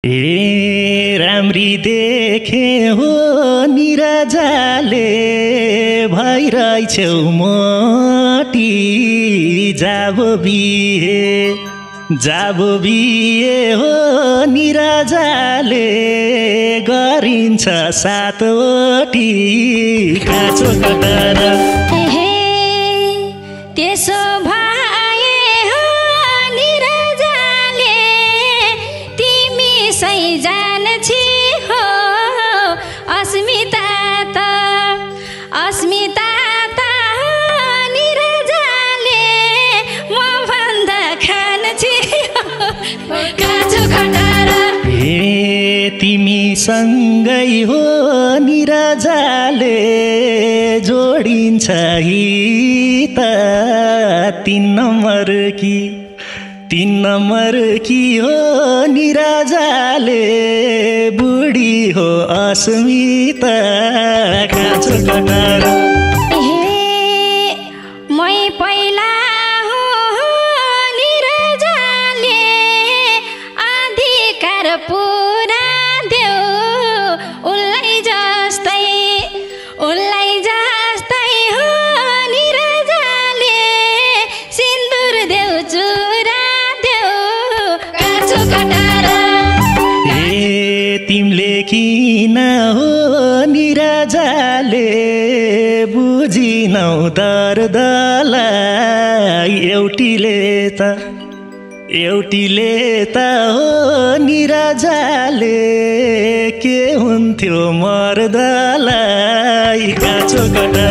ए राम्री देखे हो निराजाले भइरहेछौ मोटी जाबो बिहे हो निराजाले गरिन्छ सातवटी काँचो कटर त्यसो भए हो निराजाले तिमी सही जान्छी हो अस्मिता त निराजाले म भन्दा खान्छी काँचो कटर तिमी सँगै हो निराजाले जोडिन्छ त तीन नम्बर की हो निराजाले बुढी हो अस्मिता काँचो कटर मै पहिला हो निराजाले अधिकार पुरा देऊ उल्लाई जस्तै हो निराजाले सिन्दुर देऊ चुरा देऊ काँचो कटर तिमीले किन हो निराजाले बुझिनौ दर्दलाई एउटीले त हो निराजाले के हुन्थ्यो मर्दलाई काँचो कटर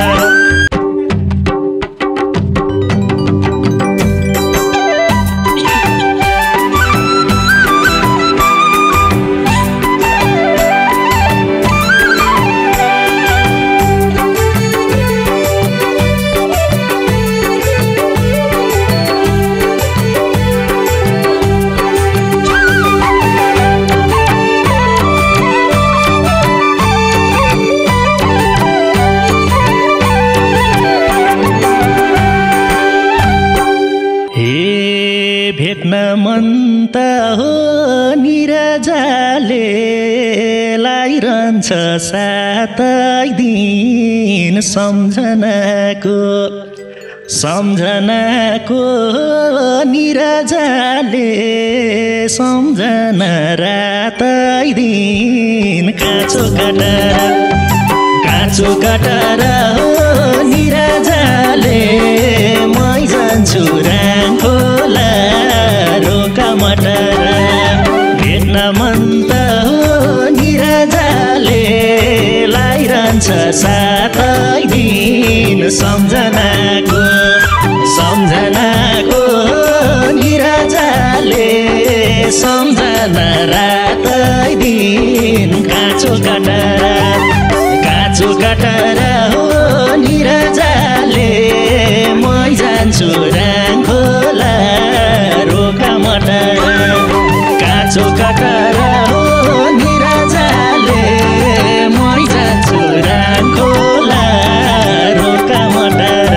भेट्न मन त हो निराजाले लाइरहन्छ सातै दिन सम्झनाको निराजाले सम्झना रातै दिन काँचो कटर हो निराजाले मै जान्छु राङखोला रोका मटर भेट्न मन त हो निराजाले लाइरहन्छ सातै दिन सम्झनाको निराजाले सम्झना रातै दिन काँचो कटर हो निराजाले मै जान्छु राङखोला रोका मटर काँचो कटर हो निराजाले मै जान्छु राङखोला रोका मटर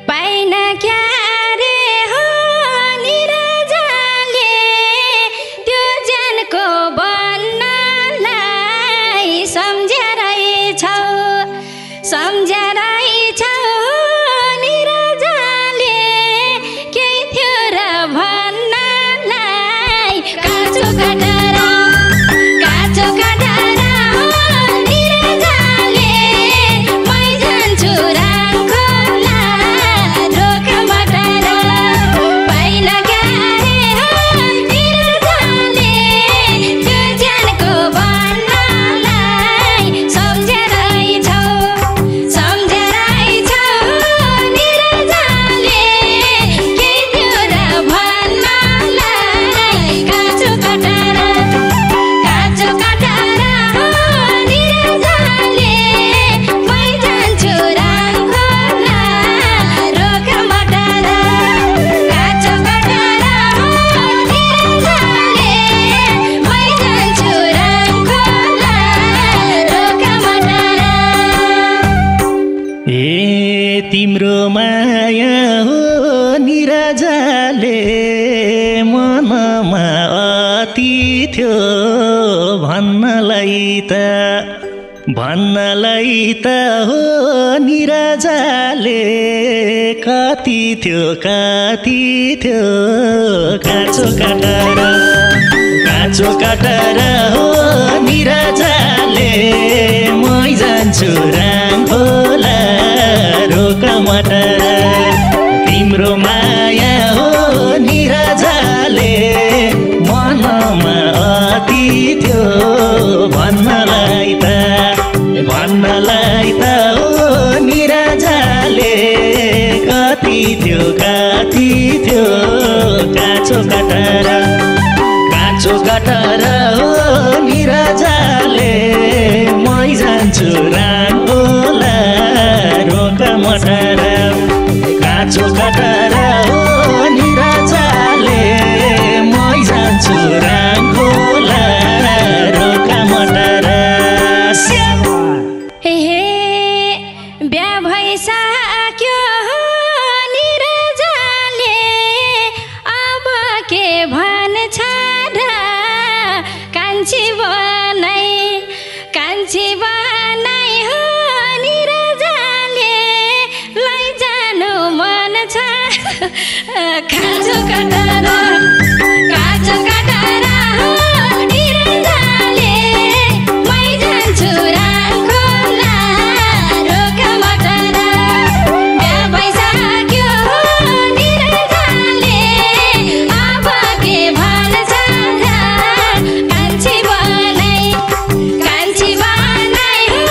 पाइन क्यारे हो निराजाले त्यो ज्यानको बन्नलाई सम्झ्यारै छौ निराजाले केही थियो र भन्न मनमा अति थियो भन्नलाई त हो निराजाले कति थियो काँचो काटेर हो निराजाले मै जान्छु राङखोला रोक मटर तिम्रो माया हो निराजाले मनमा अति थियो भन्नलाई त हो निराजाले कति थियो काँचो काटेर हो निराजाले मै जान्छु राङखोला रोक मटर काँचो काटेर हो निराजाले मै जान्छु राङखोला रोक मटर बिहा भइसक्यो निराजाले अब के भन्छ कान्छी बनाई हो निराजाले लैजानु मन छ काँचो काटेर हो निराजाले मै जान्छु राङखोला रोक मटर बिहा भइसक्यो निराजाले अब के भन्छ कान्छी बनाई हो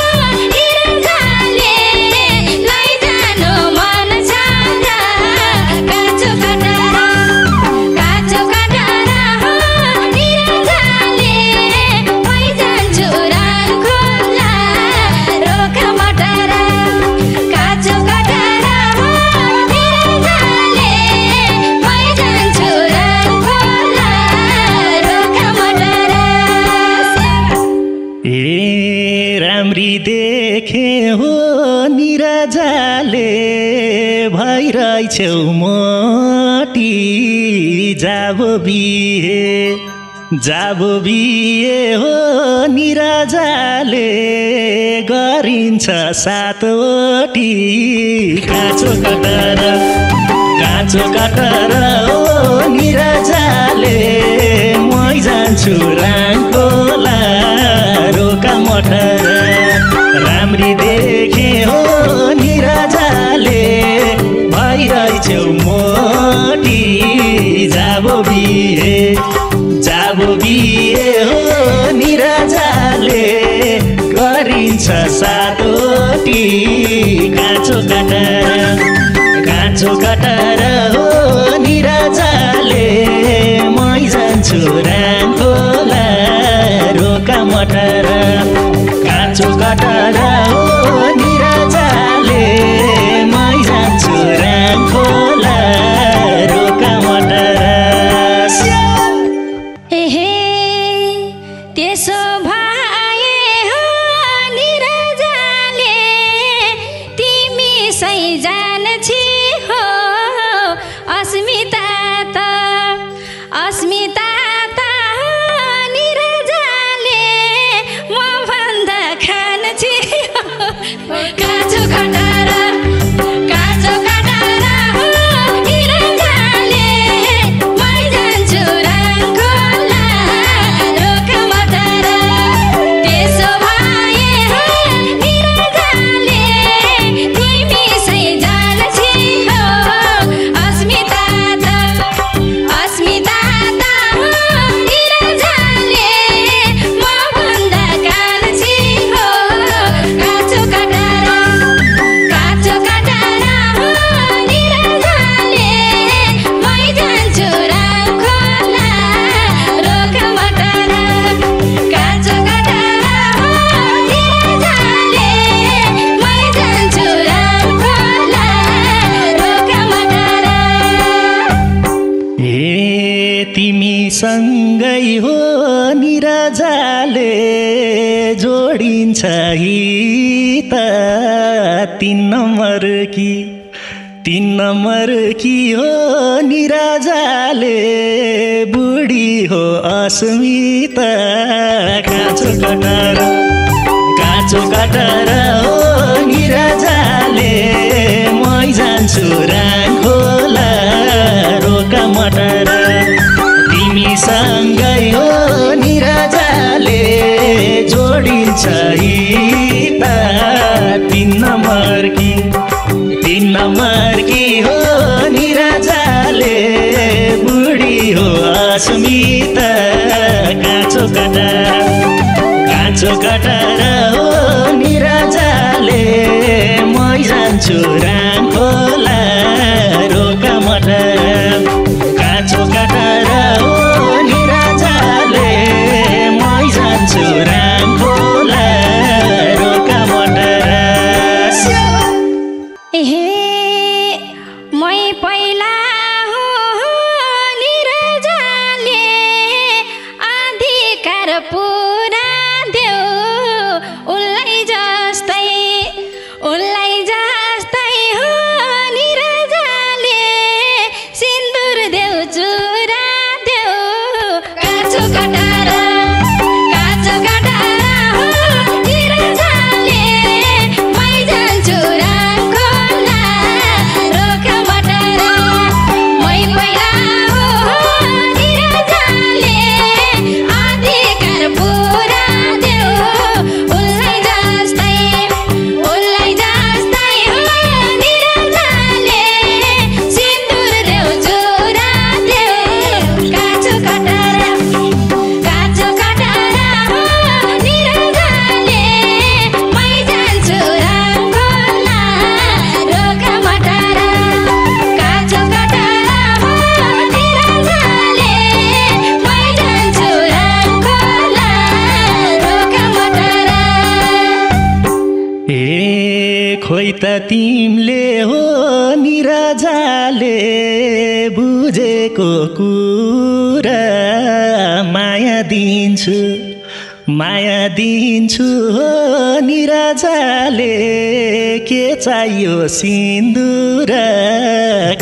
निराजाले लैजानु मन छ काँचो काटेर हो निराजाले मै जान्छु राङखोला रोक मटर काँचो काटेर हो निराजाले मै जान्छु राङखोला रोक मटर राम्री देखे हो निराजाले भइरहेछौ मोटी जाबो बिहे हो निराजाले गरिन्छ 7 ओटी काँचो काटेर हो निराजाले मै जान्छु राङखोला रोक मटर राम्री देखे हो निराजाले भइरहेछौ मोटी जाबो बिहे हो निराजाले गरिन्छ 7 ओटी काँचो काटेर हो निराजाले मै जान्छु राङखोला रोक मटर काँचो काटेर हो निराजाले मै जान्छु राङखोला रोक मटर त्यसो भए हो निराजाले तिमी सही जान्छी हो अस्मिता त हो निराजाले म भन्दा खान्छी काँचो काटेर हो निराजाले मै जान्छु राङखोला रोक मटर त्यसो भए हो निराजाले तिमी सही जान्छी हो अस्मिता त हो निराजाले म भन्दा कान्छी हो काँचो काटेर हो निराजाले मै जान्छु राङखोला रोक मटर काँचो काटेर हो निराजाले मै जान्छु राङखोला रोक मटर तिमी सँगै हो निराजाले जोडिन्छ त 3 नम्बर की हो निराजाले बुढी हो अस्मिता काँचो कटर हो निराजाले मै जान्छु राङखोला रोका मटर तिमीसँगै हो निराजाले जोडिन्छ हिता तीन नम्बर की हो निराजाले बुढी हो अस्मिता काँचो कटर हो निराजाले मै जान्छु राङखोला रोका मटर काँचो कटर हो निराजाले मै जान्छु राङखोला रोका मटर मै पहिला हो निराजाले अधिकार पुरा देऊ उल्लाई जस्तै हो निराजाले सिन्दुर देऊ चुरा देऊ काँचो कटार हो निराजाले मै जान्छु राङखोला रोका मटर मै पहिला हो निराजाले अधिकार पुरा देऊ उल्लाई जस्तै हो निराजाले सिन्दुर देऊ चुरा देऊ काँचो कटार हो निराजाले मै जान्छु राङखोला रोका मटर काँचो कटार हो निराजाले मै जान्छु राङखोला रोका मटर खोइ त तिमीले हो निराजाले बुझेको कुरा माया दिन्छु हो निराजाले के चाहियो सिन्दुर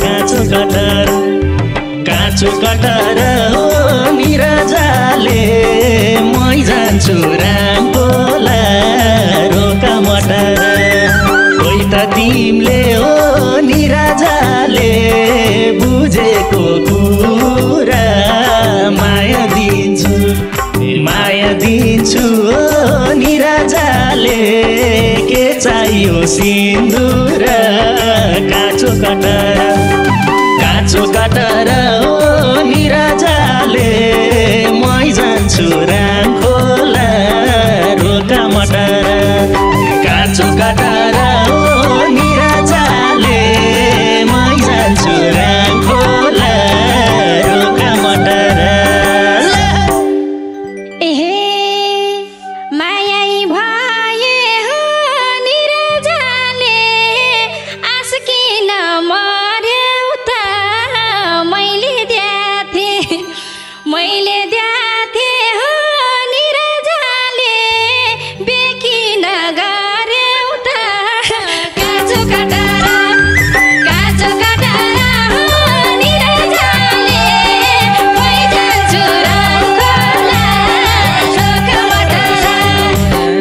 काँचो कटर हो निराजाले मै जान्छु राङखोला रोका मटर खोइ त तिमीले हो निराजाले बुझेको कुरा माया दिन्छु हो निराजाले के चाहियो सिन्दुर काँचो कटर हो निराजाले मै जान्छु राङखोला रोका मटर काँचो कटर हो निराजाले मै जान्छु राङखोला रोका मटर माया भए हो निराजाले आस्किन मर्यौ त मैले द्याथे हो निराजाले बेकिन गर्यौ त काँचो कटार हो निराजाले मै जान्छु राङखोला रोका मटर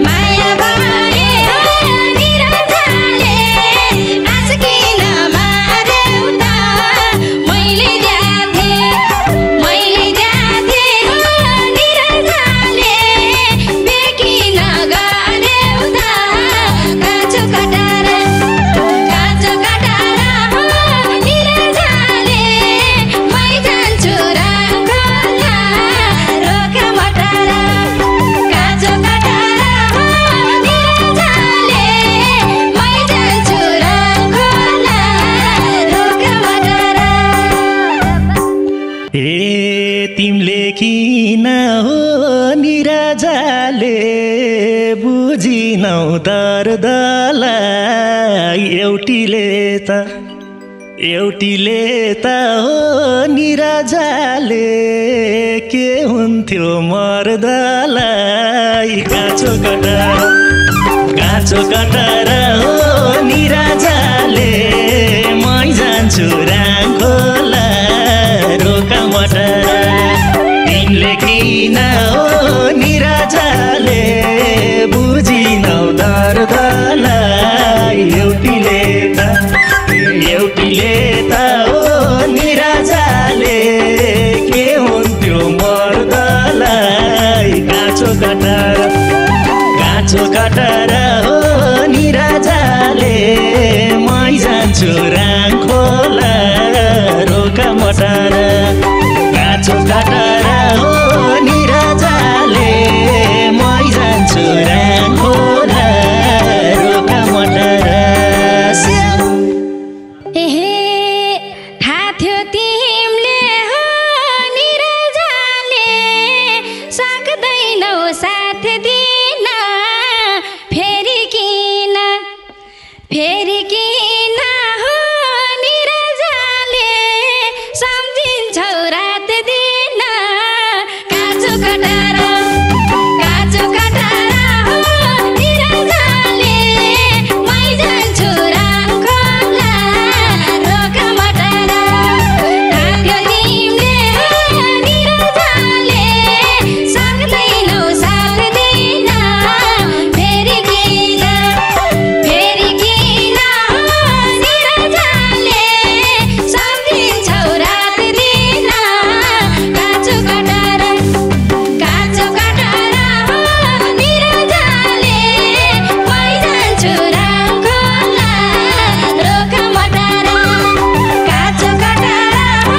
माया भए हो निराजाले आस्किन मर्यौ त मैले द्याथे हो निराजाले बेकिन गर्यौ त काँचो कटार हो निराजाले मै जान्छु राङखोला रोका मटर काँचो कटार हो निराजाले मै जान्छु राङखोला रोका मटर तिमीले किन हो निराजाले बुझिनौ दर्दलाई एउटीले त हो निराजाले के हुन्थ्यो मर्दलाई काँचो कटर हो निराजाले मै जान्छु राङखोला रोका मटर किन हो निराजाले बुझिनौ दर्दलाई एउटीले त हो निराजाले के हुन्थ्यो मर्दलाई काँचो काटेर हो निराजाले मै जान्छु राङ खोला रोका मटार काँचो काटेर हो निराजाले मै जान्छु राङ खोला रोका मटार थाहा थियो तिमीले हो निराजाले सक्दैनौ साथ दिन फेरि किन हो निराजाले सम्झिन्छौ रात दिन काँचो काटेर हो निराजाले मै जान्छु राङ खोला रोका मटार थाहा तिमीले हो निराजाले सक्दैनौ साथ दिन फेरि किन हो निराजाले सम्झिन्छौ रात दिन काँचो काटेर हो निराजाले मै जान्छु राङ खोला रोका मटार काँचो काटेर हो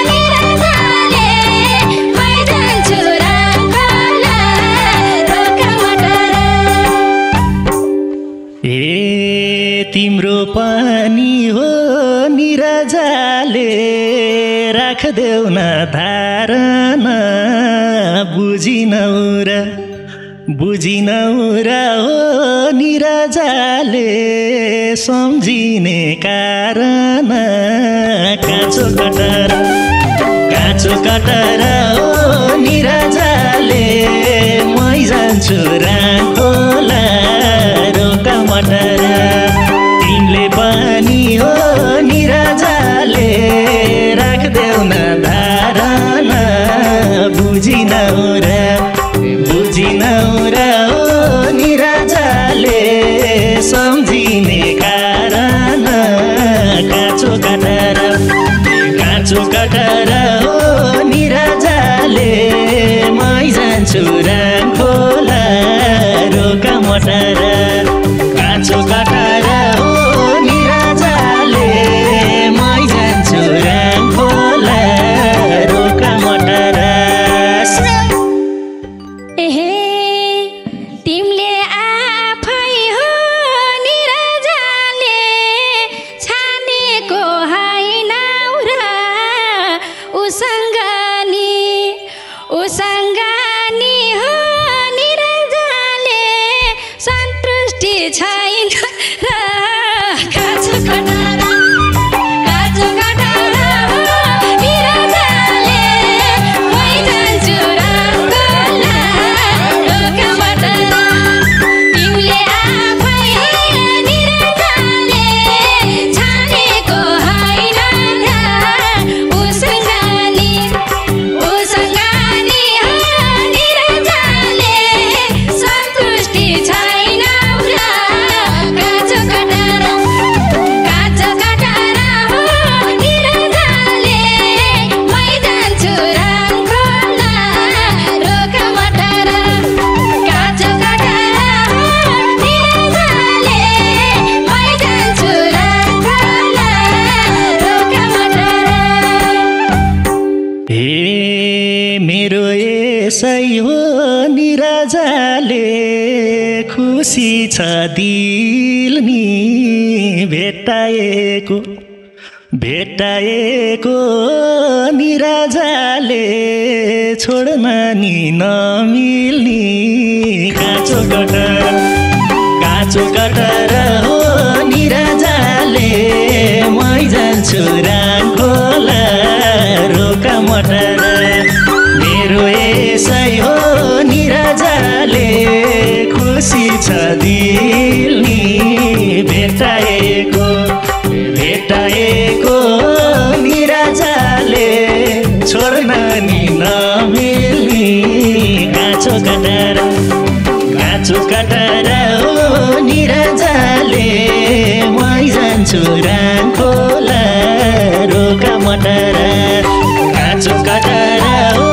निराजाले मै जान्छु राङ खोला रोका मटार तिम्रो पनि हो निराजाले राख्देऊ न धारणा बुझिनौ र हो निराजाले सम्झिने कारण काँचो काटेर हो निराजाले मै जान्छु राङ खोला रोका मटार तिमीले पनि हो निराजाले राख्देऊ न धारणा बुझिनौ र हो निराजाले सम्झिने कारण काँचो काटेर हो निराजाले मै जान्छु राङ खोला रोका मटार काँचो काटेर हो निराजाले मै जान्छु राङ खोला रोका मटार तिमीले आफै हो निराजाले छानेको हैनौ र उसँग नि हो निराजाले सन्तुष्टि छैन र काँचो काटेर हो निराजाले मै जान्छु राङ खोला रोका मटार तिमीले आफै निराजाले छानेको हैन र उसँग नि हो निराजाले सन्तुष्टि छैन र काँचो काटेर हो निराजाले मै जान्छु राङ खोला रोका मटार काँचो काटेर हो निराजाले मै जान्छु राङ खोला रोका मटार मेरो यसै हो निराजाले खुसी छ दिल नि भेटाएको निराजाले छोड्न नि नमिल्ने काँचो काटेर हो निराजाले मै जान्छु राङ खोला रोका मटार मेरो यसै हो निराजाले खुसी छ दिल नि भेटाएको निराजाले छोड्न नि नमिल्ने काँचो कटार हो निराजाले मै जान्छु राङखोला रोका मटर काँचो कटार हो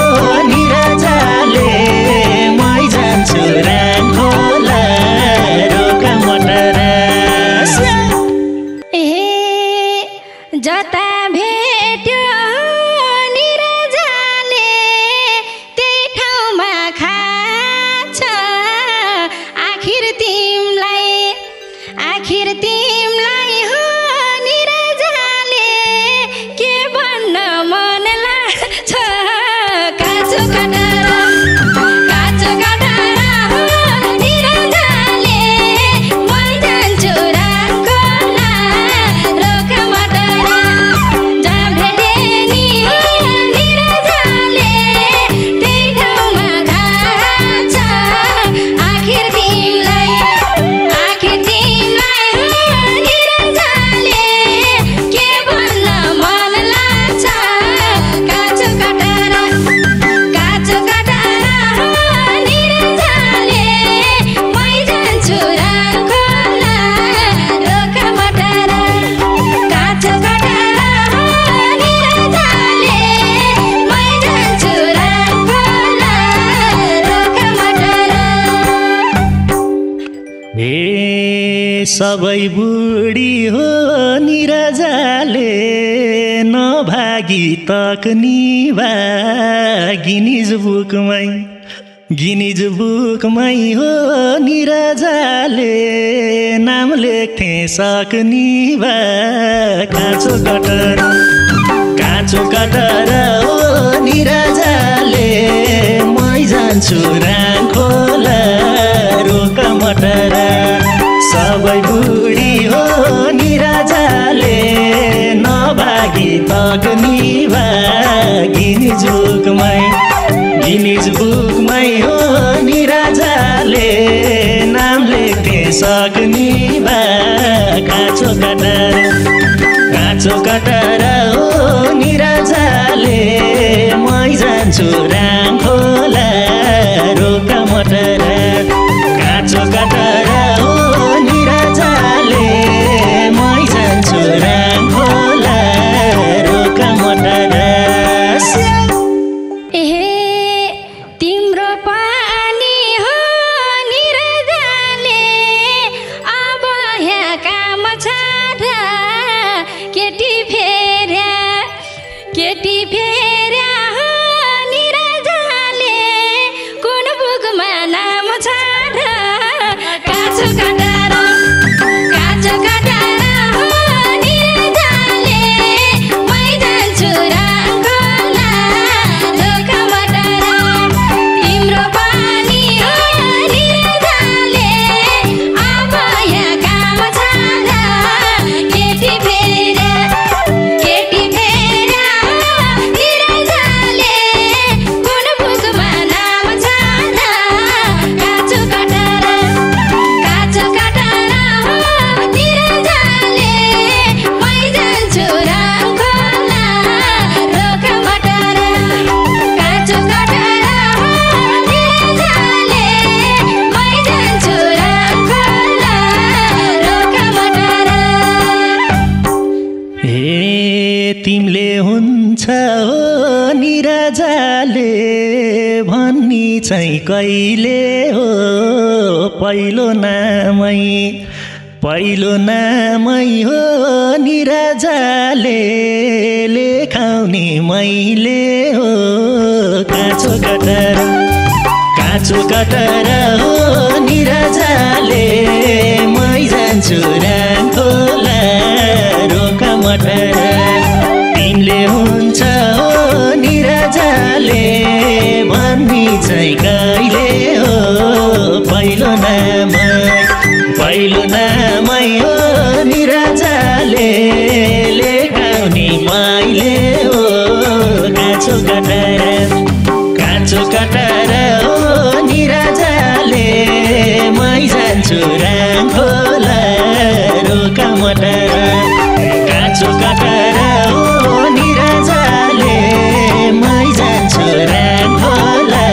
निराजाले मै जान्छु राङखोला रोका मटर जता भेट्यो निराजाले त्यही ठाउँमा खान्छ आखिर तिमलाई हो निराजाले के भन्न मन लाग्छ काँचो कटार हो निराजाले मै जान्छु राङखोला रोका मटर जहाँ भेटे नि निराजाले त्यही ठाउँमा खान्छ आखिर तिमलाई निराजाले के भन्न मन लाग्छ काँचो कटार हो निराजाले मै जान्छु राङखोला रोका मटर काँचो कटार हो निराजाले मै जान्छु राङखोला रोका मटर सबै बुढी हो निराजाले नभागी तक्नी भा गिनिज बुकमै हो निराजाले नाम लेख्थे सक्नी भा काँचो कटार हो निराजाले मै जान्छु राङखोला रोका मटर सबै बुढी हो निराजाले नभागी तक्नी भा गिनिज बुकमै हो निराजाले नाम लेख्थे सक्नी भा काँचो कटार हो निराजाले मै जान्छु राङखोला रोका मटर काँचो कटार हो निराजाले मै जान्छु राङखोला रोका मटर तिम्रो पानी हो निराजाले अब यहाँ काम छ र केटी फेर्या हो निराजाले कुन बुकमा नाम छ र काँचो कटार हो निराजाले मै जान्छु राङखोला रोका मटर तिम्रो पानी हो निराजाले अब यहाँ काम छ र केटी फेर्या निराजाले कुन बुकमा नाम छ र काँचो कटार हो निराजाले मै जान्छु राङखोला रोका मटर काँचो कटार हो निराजाले मै जान्छु राङखोला रोका मटर तिमीले हुन्छ हो निराजाले भन्नी चाहिँ कहिले हो पहिलो नामै हो निराजाले लेखाउने मैले हो काँचो कटार हो निराजाले मै जान्छु राङखोला रोका मटर तिमीले हुन्छ हो निराजाले भन्नी चाहिँ कहिले हो पहिलो नामै हो निराजाले लेखाउने मैले हो काँचो कटार हो निराजाले मै जान्छु राङखोला रोका मटर काँचो कटार हो निराजाले मै जान्छु राङखोला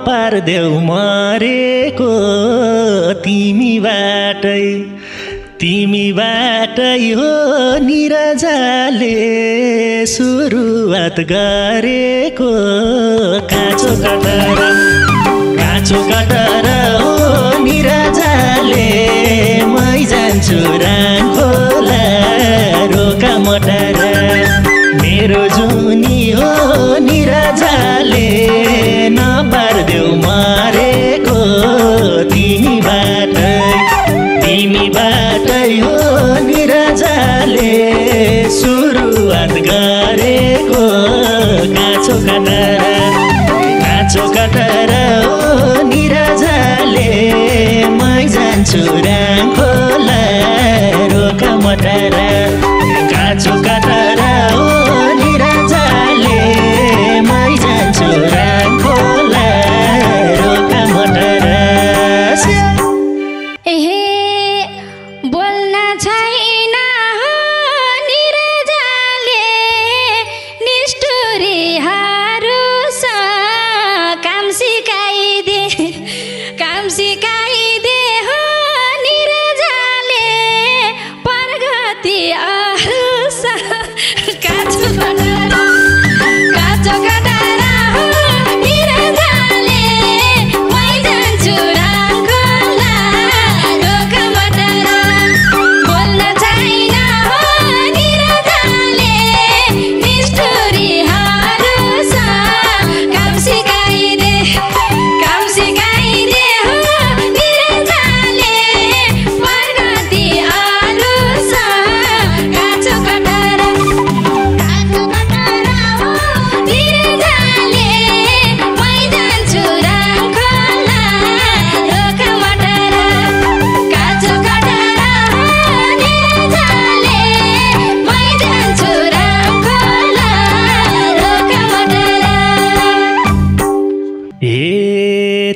पारदेऊ मरेको तिमी बाटै हो निरजाले सुरुवात गरेको काँचो कटर हो निरजाले मै जान्छु राङखोला रोका मटर मेरो जुनी हो निरजाले नपारदेऊ मरेको तिमी बाटै हो निरजाले सुरुवात गरेको काँचो कटर हो निरजाले मै जान्छु राङखोला रोका मटर काँचो कटर हो निरजाले मै जान्छु राङखोला रोका मटर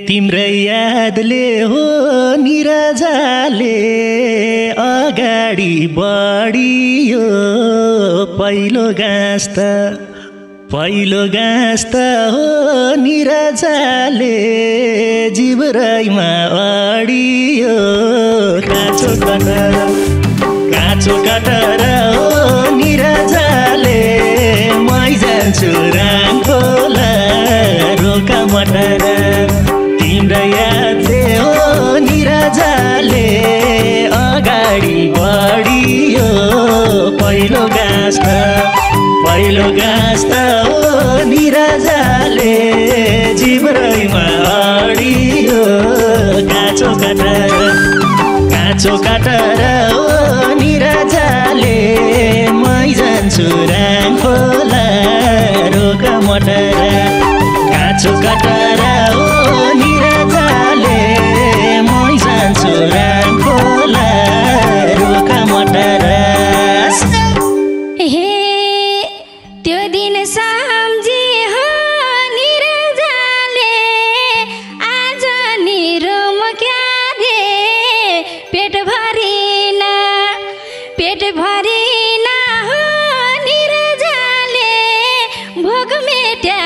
तिम्रै यादले हो निरजाले अगाडि बढियो पहिलो घाँस त हो निरजाले जिब्रैमा अडियो काँचो कटर हो निरजाले मै जान्छु राङखोला रोका मटर तिम्रा यादले हो निरजाले अगाडि बढियो पहिलो घाँस त हो निरजाले जिब्रैमा अडियो काँचो कटर हो निरजाले मै जान्छु राङखोला रोका मटर काँचो कटर हो निरजाले मै जान्छु राङखोला रोका मटर त्यो दिन सम्झी हो निरजाले आज निरुम क्या दे पेट भरिना हो निरजाले भोक मेट्या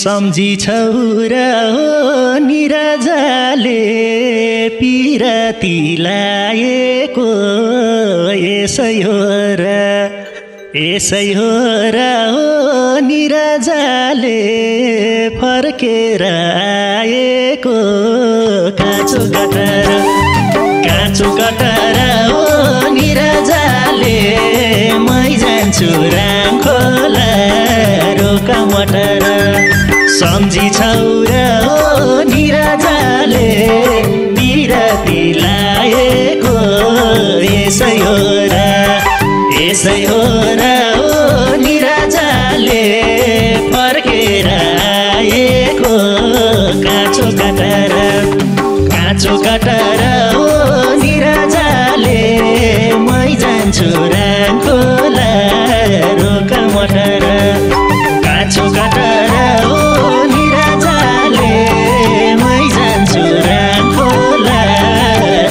सम्झी छौरा हो निराजाले पिराती लाएको यसै हो र हो निराजाले फर्केर आएको काँचो कटर हो निराजाले मै जान्छु राङखोला रोका मटर सम्झी छौरा हो निराजाले पिराती लाएको यसै हो र हो निराजाले फर्केर आएको काँचो कटर हो निराजाले मै जान्छु राङखोला रोका मटर काँचो कटर हो निराजाले मै जान्छु राङखोला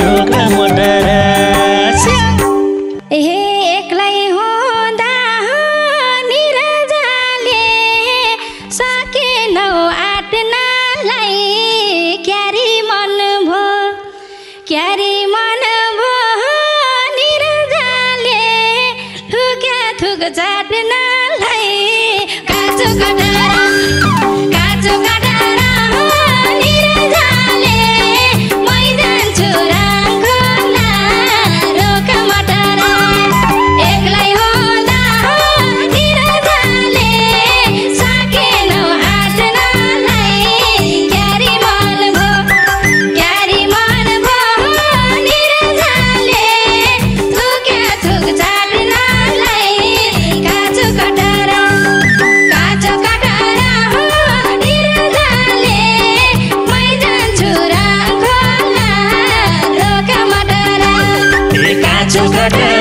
रोका मटर एक्लै हुँदा निराजाले सकेनौ आट्नलाई क्यारी मन भो निराजाले थुक चाट्नलाई काँचो कटर निराजाले मै जान्छु राङखोला रोका मटर एक्लै हुँदा निराजाले सकेनौ आट्नलाई क्यारी मन भो निराजाले थुक चाट्नलाई काँचो कटर निराजाले मै जान्छु राङखोला रोका मटर काँचो कटर